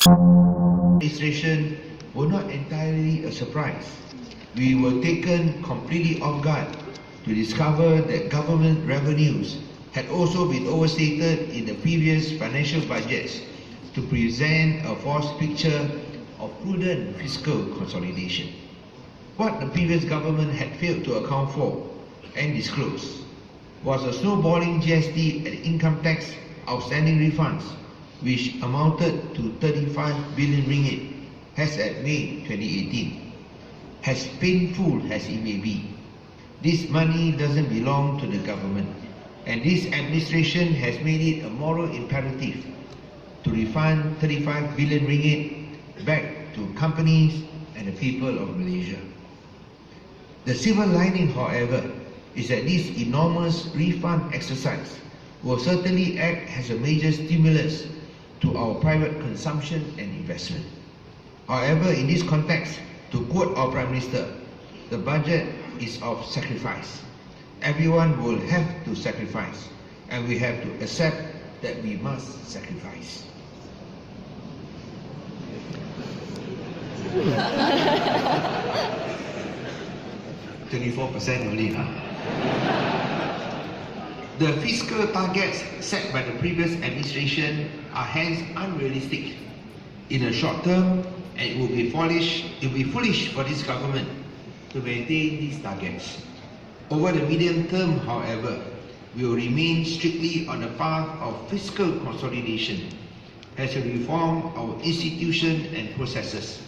Administration were not entirely a surprise. We were taken completely off guard to discover that government revenues had also been overstated in the previous financial budgets to present a false picture of prudent fiscal consolidation. What the previous government had failed to account for and disclose was a snowballing GST and income tax outstanding refunds, which amounted to 35 billion ringgit as at May 2018. As painful as it may be, this money doesn't belong to the government, and this administration has made it a moral imperative to refund 35 billion ringgit back to companies and the people of Malaysia. The silver lining, however, is that this enormous refund exercise will certainly act as a major stimulus to our private consumption and investment. However, in this context, to quote our Prime Minister, the budget is of sacrifice. Everyone will have to sacrifice, and we have to accept that we must sacrifice. %24 only, huh? The fiscal targets set by the previous administration are hence unrealistic in the short term, and it will be foolish for this government to maintain these targets. Over the medium term, however, we will remain strictly on the path of fiscal consolidation as we reform our institutions and processes,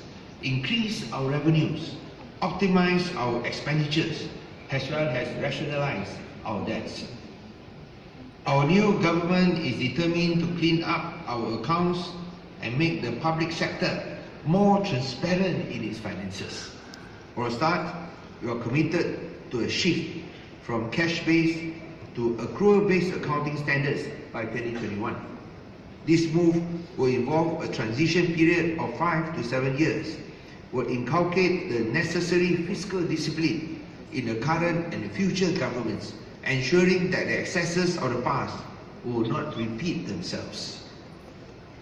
increase our revenues, optimize our expenditures, as well as rationalize our debts. Our new government is determined to clean up our accounts and make the public sector more transparent in its finances. For a start, we are committed to a shift from cash-based to accrual-based accounting standards by 2021. This move will involve a transition period of 5 to 7 years, will inculcate the necessary fiscal discipline in the current and the future governments, ensuring that the excesses of the past will not repeat themselves.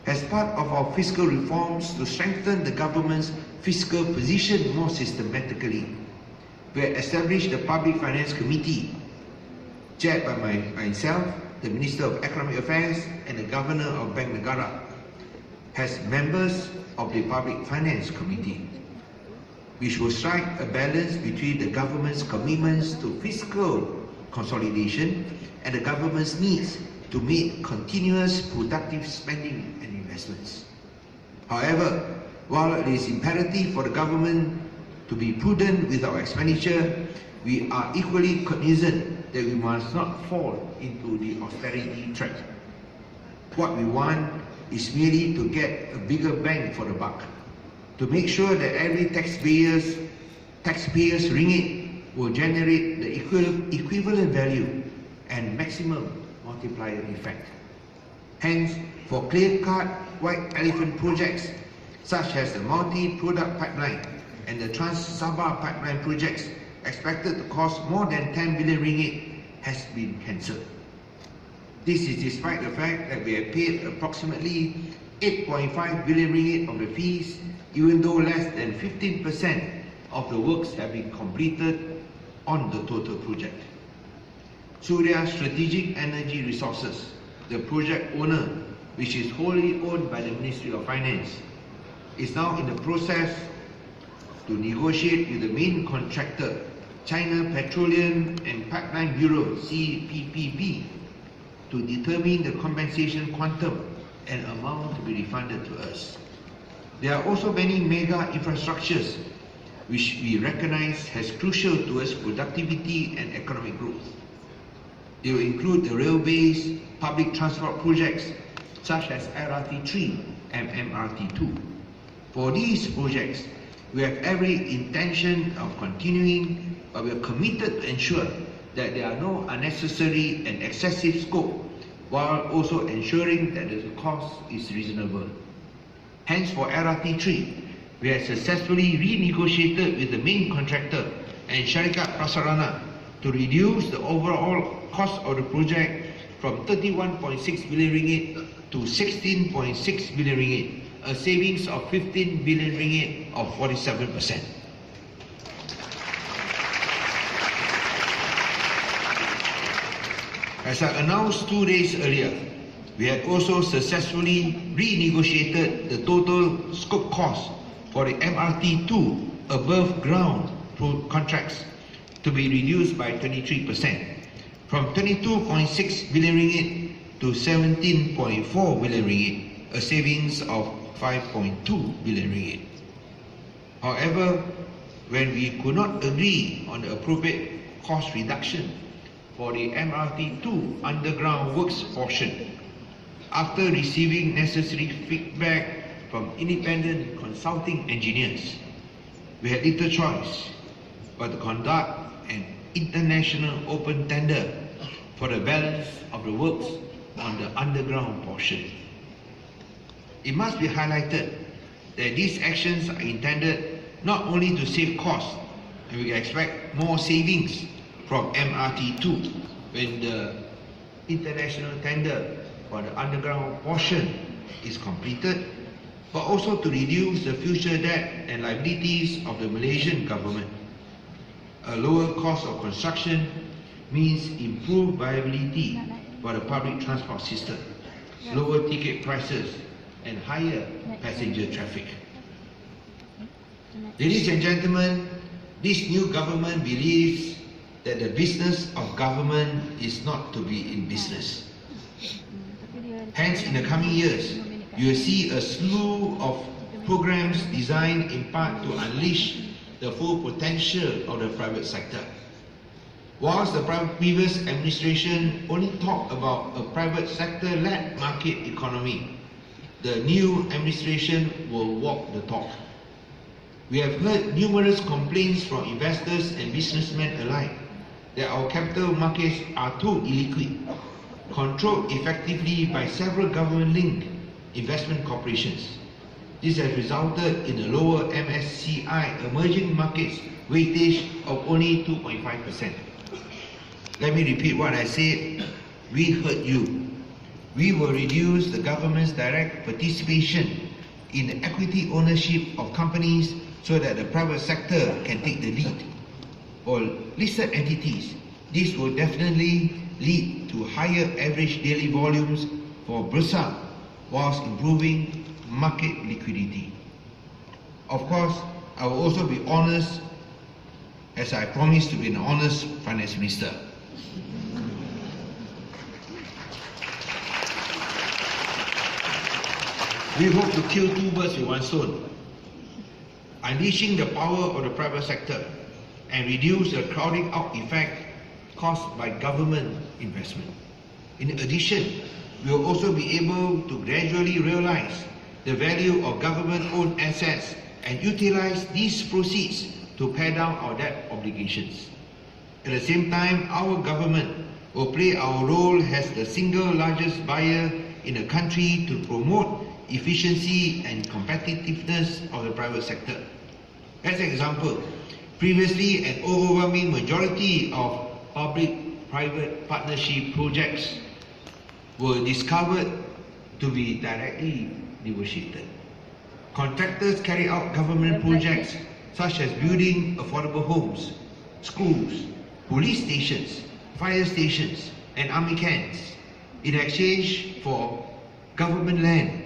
As part of our fiscal reforms to strengthen the government's fiscal position more systematically, we have established the Public Finance Committee, chaired by myself, the Minister of Economic Affairs, and the Governor of Bank Negara, as members of the Public Finance Committee, which will strike a balance between the government's commitments to fiscal consolidation and the government's needs to meet continuous productive spending and investments. However, while it is imperative for the government to be prudent with our expenditure, we are equally cognizant that we must not fall into the austerity trap. What we want is merely to get a bigger bang for the buck, to make sure that every taxpayer's ringgit will generate the equivalent value and maximum multiplier effect. Hence, for clear-cut white elephant projects such as the multi-product pipeline and the Trans-Sabah pipeline projects expected to cost more than 10 billion ringgit has been cancelled. This is despite the fact that we have paid approximately 8.5 billion ringgit of the fees, even though less than 15% of the works have been completed on the total project. Surya Strategic Energy Resources, the project owner, which is wholly owned by the Ministry of Finance, is now in the process to negotiate with the main contractor, China Petroleum and Pipeline Bureau, CPPB, to determine the compensation quantum and amount to be refunded to us. There are also many mega infrastructures which we recognize as crucial towards productivity and economic growth. They will include the railways, public transport projects such as LRT3 and MRT2. For these projects, we have every intention of continuing, but we are committed to ensure that there are no unnecessary and excessive scope, while also ensuring that the cost is reasonable. Hence, for LRT3, we have successfully renegotiated with the main contractor and Syarikat Prasarana to reduce the overall cost of the project from 31.6 billion ringgit to 16.6 billion ringgit, a savings of 15 billion ringgit of 47%. As I announced 2 days earlier, we had also successfully renegotiated the total scope cost for the MRT2 above ground contracts to be reduced by 23%, from 22.6 billion ringgit to 17.4 billion ringgit, a savings of 5.2 billion ringgit. However, when we could not agree on the appropriate cost reduction for the MRT2 underground works portion, after receiving necessary feedback from independent consulting engineers, we had little choice but to conduct an international open tender for the balance of the works on the underground portion. It must be highlighted that these actions are intended not only to save costs, and we expect more savings from MRT2 when the international tender for the underground portion is completed, but also to reduce the future debt and liabilities of the Malaysian government. A lower cost of construction means improved viability for the public transport system, lower ticket prices, and higher passenger traffic. Ladies and gentlemen, this new government believes that the business of government is not to be in business. Hence, in the coming years, you will see a slew of programs designed in part to unleash the full potential of the private sector. Whilst the previous administration only talked about a private sector-led market economy, the new administration will walk the talk. We have heard numerous complaints from investors and businessmen alike that our capital markets are too illiquid, controlled effectively by several government-linked investment corporations. This has resulted in a lower MSCI emerging markets weightage of only 2.5%. Let me repeat what I said. We heard you. We will reduce the government's direct participation in the equity ownership of companies so that the private sector can take the lead. For listed entities, this will definitely lead to higher average daily volumes for Bursa, whilst improving market liquidity. Of course, I will also be honest, as I promised to be an honest finance minister. We hope to kill two birds with one stone, unleashing the power of the private sector and reduce the crowding out effect caused by government investment. In addition, we will also be able to gradually realize the value of government-owned assets and utilize these proceeds to pay down our debt obligations. At the same time, our government will play our role as the single largest buyer in the country to promote efficiency and competitiveness of the private sector. As an example, previously an overwhelming majority of public-private partnership projects were discovered to be directly negotiated. Contractors carry out government projects such as building affordable homes, schools, police stations, fire stations, and army camps in exchange for government land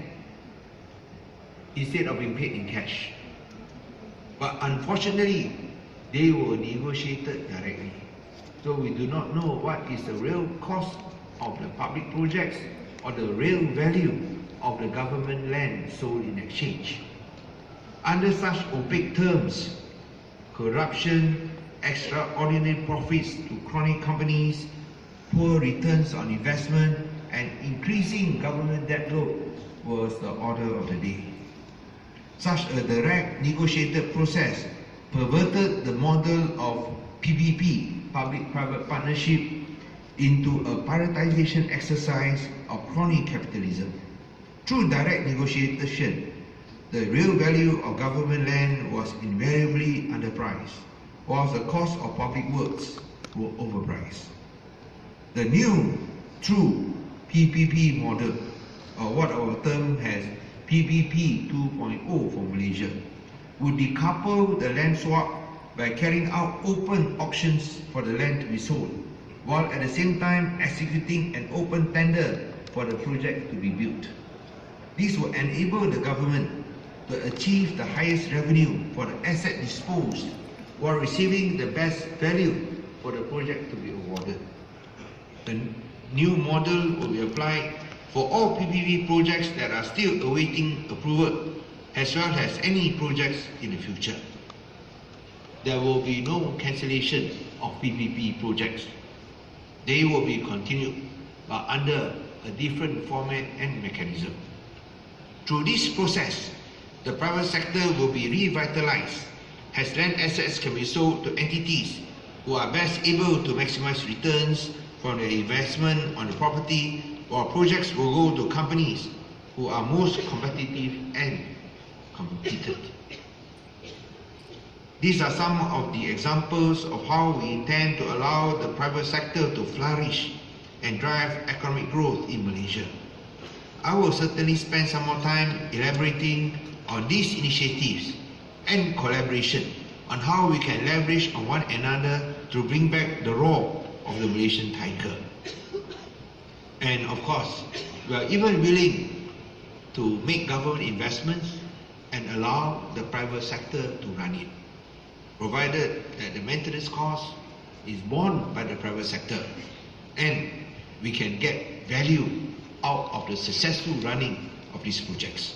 instead of being paid in cash. But unfortunately, they were negotiated directly. So we do not know what is the real cost of the public projects or the real value of the government land sold in exchange. Under such opaque terms, corruption, extraordinary profits to crony companies, poor returns on investment, and increasing government debt load was the order of the day. Such a direct negotiated process perverted the model of PPP, public-private partnership, into a privatization exercise of crony capitalism. Through direct negotiation, the real value of government land was invariably underpriced, whilst the cost of public works were overpriced. The new true PPP model, or what our term has PPP 2.0 for Malaysia, would decouple the land swap by carrying out open auctions for the land to be sold, while at the same time executing an open tender for the project to be built. This will enable the government to achieve the highest revenue for the asset disposed while receiving the best value for the project to be awarded. The new model will be applied for all PPP projects that are still awaiting approval, as well as any projects in the future. There will be no cancellation of PPP projects. They will be continued, but under a different format and mechanism. Through this process, the private sector will be revitalized, as land assets can be sold to entities who are best able to maximize returns from their investment on the property, while projects will go to companies who are most competitive and competent. These are some of the examples of how we intend to allow the private sector to flourish and drive economic growth in Malaysia. I will certainly spend some more time elaborating on these initiatives and collaboration on how we can leverage on one another to bring back the roar of the Malaysian tiger. And of course, we are even willing to make government investments and allow the private sector to run it, provided that the maintenance cost is borne by the private sector and we can get value out of the successful running of these projects.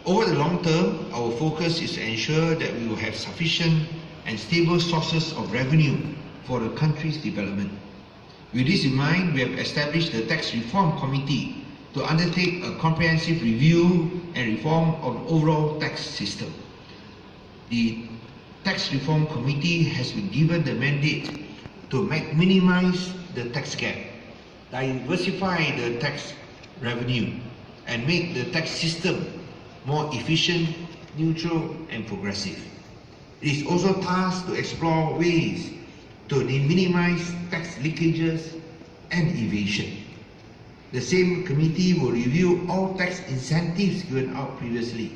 Over the long term, our focus is to ensure that we will have sufficient and stable sources of revenue for the country's development. With this in mind, we have established the Tax Reform Committee to undertake a comprehensive review and reform of the overall tax system. The Tax Reform Committee has been given the mandate to minimize the tax gap, diversify the tax revenue, and make the tax system more efficient, neutral, and progressive. It is also tasked to explore ways to minimize tax leakages and evasion. The same committee will review all tax incentives given out previously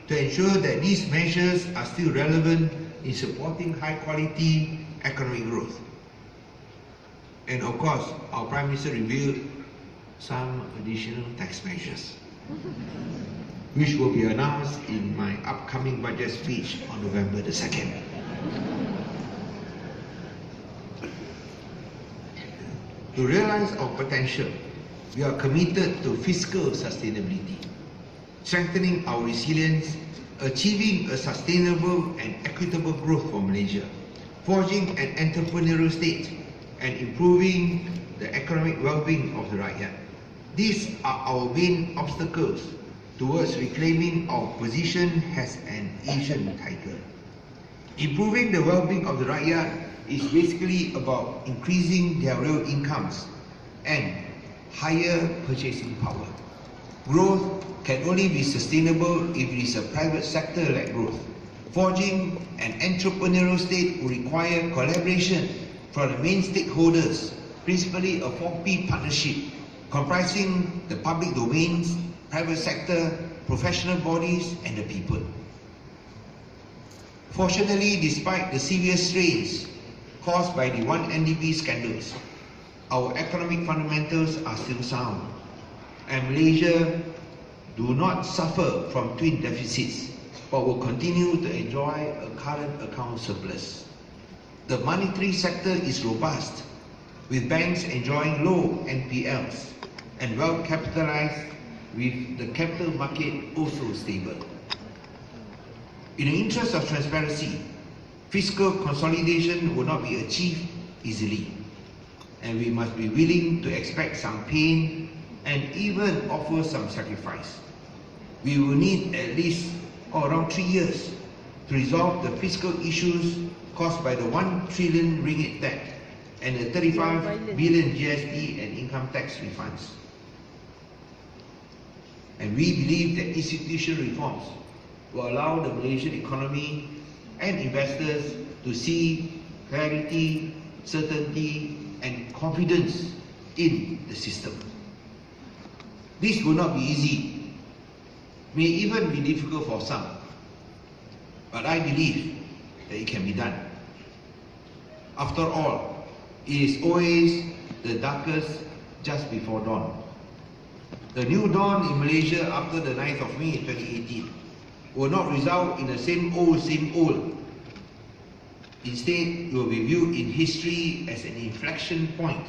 to ensure that these measures are still relevant in supporting high-quality economic growth. And of course, our Prime Minister revealed some additional tax measures, which will be announced in my upcoming budget speech on November the 2nd. To realize our potential, we are committed to fiscal sustainability, strengthening our resilience, achieving a sustainable and equitable growth for Malaysia, forging an entrepreneurial state, and improving the economic well-being of the rakyat. These are our main obstacles towards reclaiming our position as an Asian tiger. Improving the well-being of the rakyat is basically about increasing their real incomes and higher purchasing power. Growth can only be sustainable if it is a private sector-led growth. Forging an entrepreneurial state will require collaboration from the main stakeholders, principally a 4P partnership comprising the public domains, private sector, professional bodies, and the people. Fortunately, despite the severe strains caused by the 1MDB scandals, our economic fundamentals are still sound, and Malaysia do not suffer from twin deficits, but will continue to enjoy a current account surplus. The monetary sector is robust, with banks enjoying low NPLs and well capitalized, with the capital market also stable. In the interest of transparency, fiscal consolidation will not be achieved easily, and we must be willing to expect some pain and even offer some sacrifice. We will need at least around 3 years to resolve the fiscal issues caused by the 1 trillion ringgit debt and the 35 billion GST and income tax refunds. And we believe that institutional reforms will allow the Malaysian economy and investors to see clarity, certainty, and confidence in the system. This will not be easy, may even be difficult for some, but I believe that it can be done. After all, it is always the darkest just before dawn. The new dawn in Malaysia after the 9th of May 2018 will not result in the same old. Instead, it will be viewed in history as an inflection point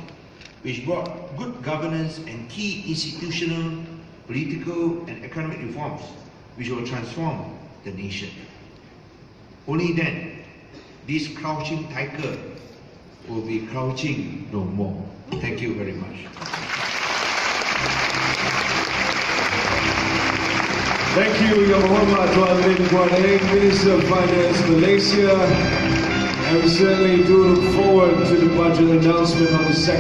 which brought good governance and key institutional, political and economic reforms which will transform the nation. Only then, this crouching tiger will be crouching no more. Thank you very much. Thank you, Yang Hormat Tuan Lim Guan Eng, Minister of Finance, Malaysia. And we certainly do look forward to the budget announcement on the 2nd.